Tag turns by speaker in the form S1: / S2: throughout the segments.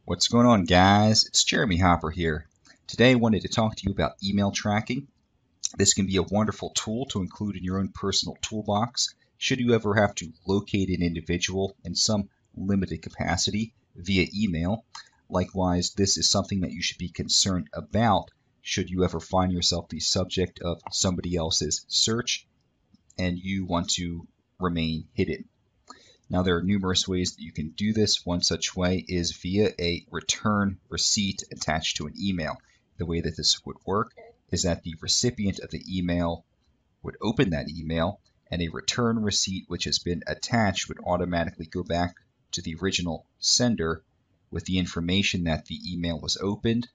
S1: What's going on, guys? It's Jeremy Hopper here. Today I wanted to talk to you about email tracking. This can be a wonderful tool to include in your own personal toolbox should you ever have to locate an individual in some limited capacity via email. Likewise, this is something that you should be concerned about should you ever find yourself the subject of somebody else's search and you want to remain hidden. Now, there are numerous ways that you can do this. One such way is via a return receipt attached to an email. The way that this would work is that the recipient of the email would open that email, and a return receipt which has been attached would automatically go back to the original sender with the information that the email was opened,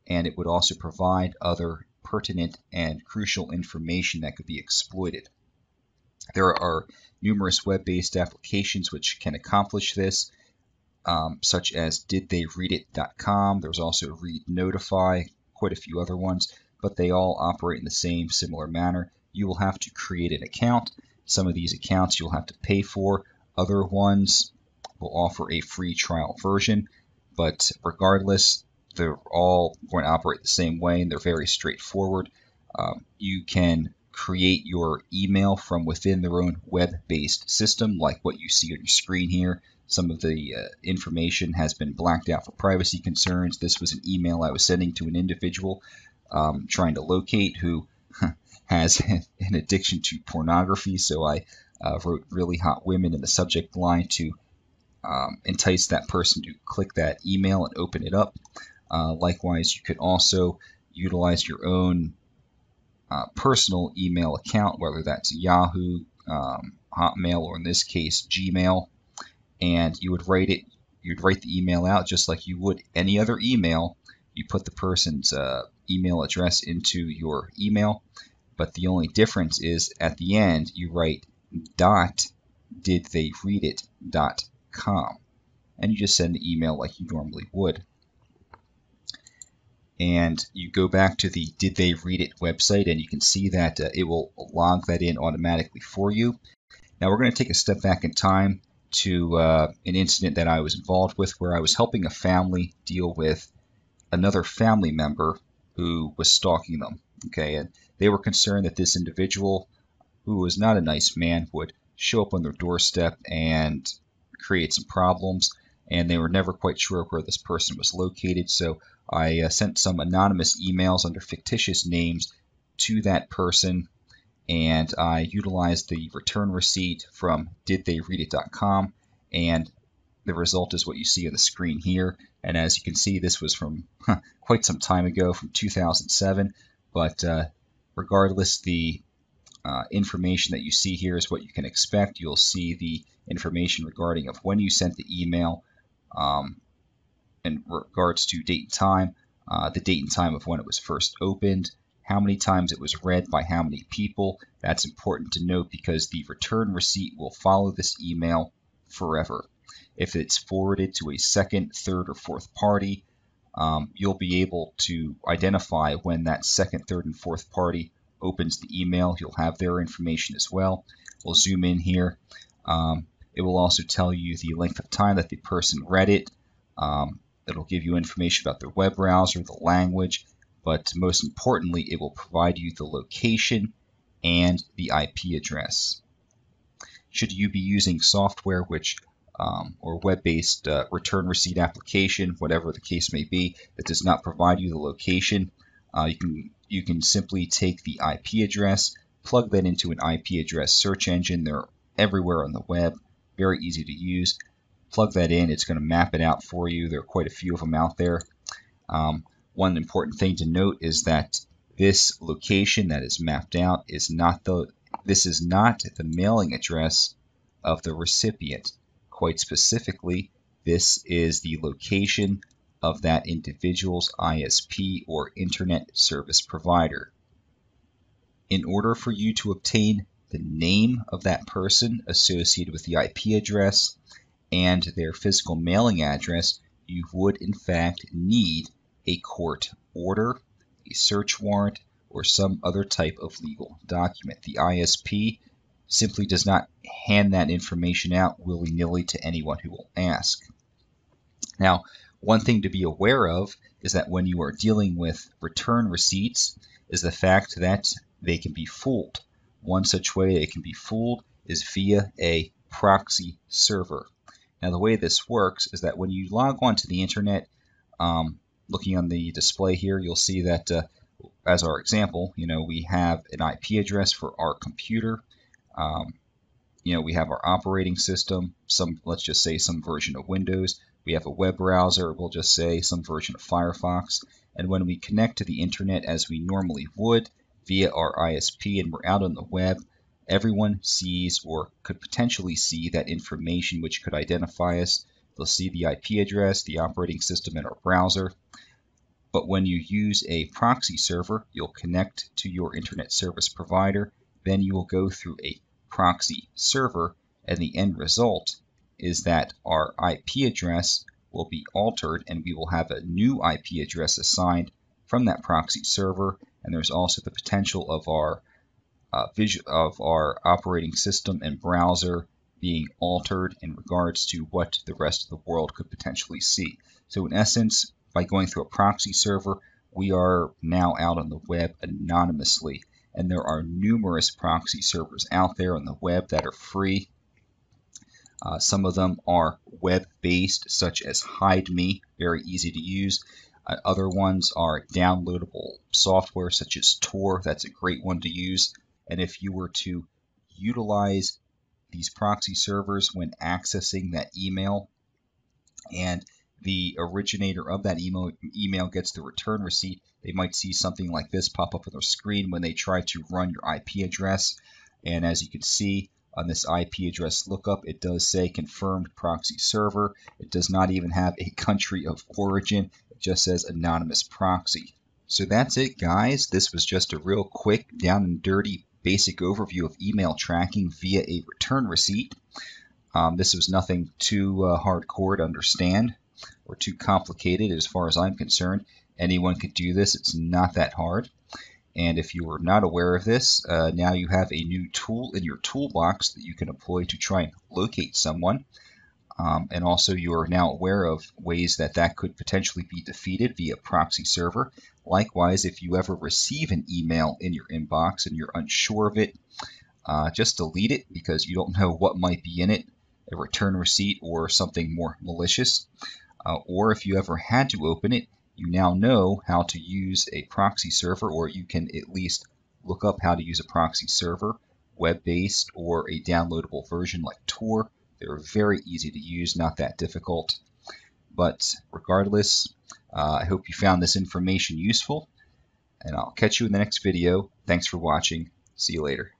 S1: and it would also provide other pertinent and crucial information that could be exploited. There are numerous web-based applications which can accomplish this, such as didtheyreadit.com. There's also ReadNotify, quite a few other ones, but they all operate in the same similar manner. You will have to create an account. Some of these accounts you'll have to pay for. Other ones will offer a free trial version, but regardless, they're all going to operate the same way, and they're very straightforward. You can create your email from within their own web-based system, like what you see on your screen here. Some of the information has been blacked out for privacy concerns. This was an email I was sending to an individual trying to locate who has an addiction to pornography, so I wrote "really hot women" in the subject line to entice that person to click that email and open it up. Likewise, you could also utilize your own personal email account, whether that's Yahoo, Hotmail, or in this case Gmail, and you would write the email out just like you would any other email. You put the person's email address into your email, but the only difference is at the end you write .didtheyreadit.com, and you just send the email like you normally would. And you go back to the Did They Read It website, and you can see that it will log that in automatically for you. Now we're going to take a step back in time to an incident that I was involved with where I was helping a family deal with another family member who was stalking them. Okay, and they were concerned that this individual, who was not a nice man, would show up on their doorstep and create some problems, and they were never quite sure where this person was located, so I sent some anonymous emails under fictitious names to that person, and I utilized the return receipt from didtheyreadit.com, and the result is what you see on the screen here. And as you can see, this was from quite some time ago, from 2007, but regardless, the information that you see here is what you can expect. You'll see the information regarding of when you sent the email, in regards to date and time, the date and time of when it was first opened, how many times it was read by how many people. That's important to note because the return receipt will follow this email forever. If it's forwarded to a second, third, or fourth party, you'll be able to identify when that second, third, and fourth party opens the email. You'll have their information as well. We'll zoom in here. It will also tell you the length of time that the person read it. It'll give you information about their web browser, the language, but most importantly, it will provide you the location and the IP address. Should you be using software which or web-based return receipt application, whatever the case may be, that does not provide you the location, you can simply take the IP address, plug that into an IP address search engine. They're everywhere on the web, very easy to use. Plug that in, it's going to map it out for you. There are quite a few of them out there. One important thing to note is that this location that is mapped out is not the mailing address of the recipient. Quite specifically, this is the location of that individual's ISP or internet service provider. In order for you to obtain the name of that person associated with the IP address and their physical mailing address, you would in fact need a court order, a search warrant, or some other type of legal document. The ISP simply does not hand that information out willy-nilly to anyone who will ask. Now, One thing to be aware of is that when you are dealing with return receipts is the fact that they can be fooled. One such way it can be fooled is via a proxy server. Now the way this works is that when you log on to the internet, looking on the display here, you'll see that as our example, we have an IP address for our computer. We have our operating system, let's just say some version of Windows. We have a web browser, we'll just say some version of Firefox. And when we connect to the internet as we normally would via our ISP and we're out on the web, everyone sees or could potentially see that information which could identify us. They'll see the IP address, the operating system, and our browser. But when you use a proxy server, you'll connect to your internet service provider. Then you will go through a proxy server, and the end result is that our IP address will be altered and we will have a new IP address assigned from that proxy server. And there's also the potential of our operating system and browser being altered in regards to what the rest of the world could potentially see. So in essence, by going through a proxy server, we are now out on the web anonymously. And there are numerous proxy servers out there on the web that are free. Some of them are web-based, such as HideMe, very easy to use. Other ones are downloadable software, such as Tor. That's a great one to use. And if you were to utilize these proxy servers when accessing that email, and the originator of that email gets the return receipt, they might see something like this pop up on their screen when they try to run your IP address. And as you can see on this IP address lookup, it does say confirmed proxy server. It does not even have a country of origin. It just says anonymous proxy. So that's it, guys. This was just a real quick, down and dirty, basic overview of email tracking via a return receipt. This was nothing too hardcore to understand or too complicated as far as I'm concerned. Anyone could do this. It's not that hard. And if you were not aware of this, now you have a new tool in your toolbox that you can employ to try and locate someone. And also you are now aware of ways that that could potentially be defeated via proxy server. Likewise, if you ever receive an email in your inbox and you're unsure of it, just delete it because you don't know what might be in it, a return receipt or something more malicious. Or if you ever had to open it, you now know how to use a proxy server, or you can at least look up how to use a proxy server, web-based or a downloadable version like Tor. They're very easy to use, not that difficult. But regardless, I hope you found this information useful, and I'll catch you in the next video. Thanks for watching. See you later.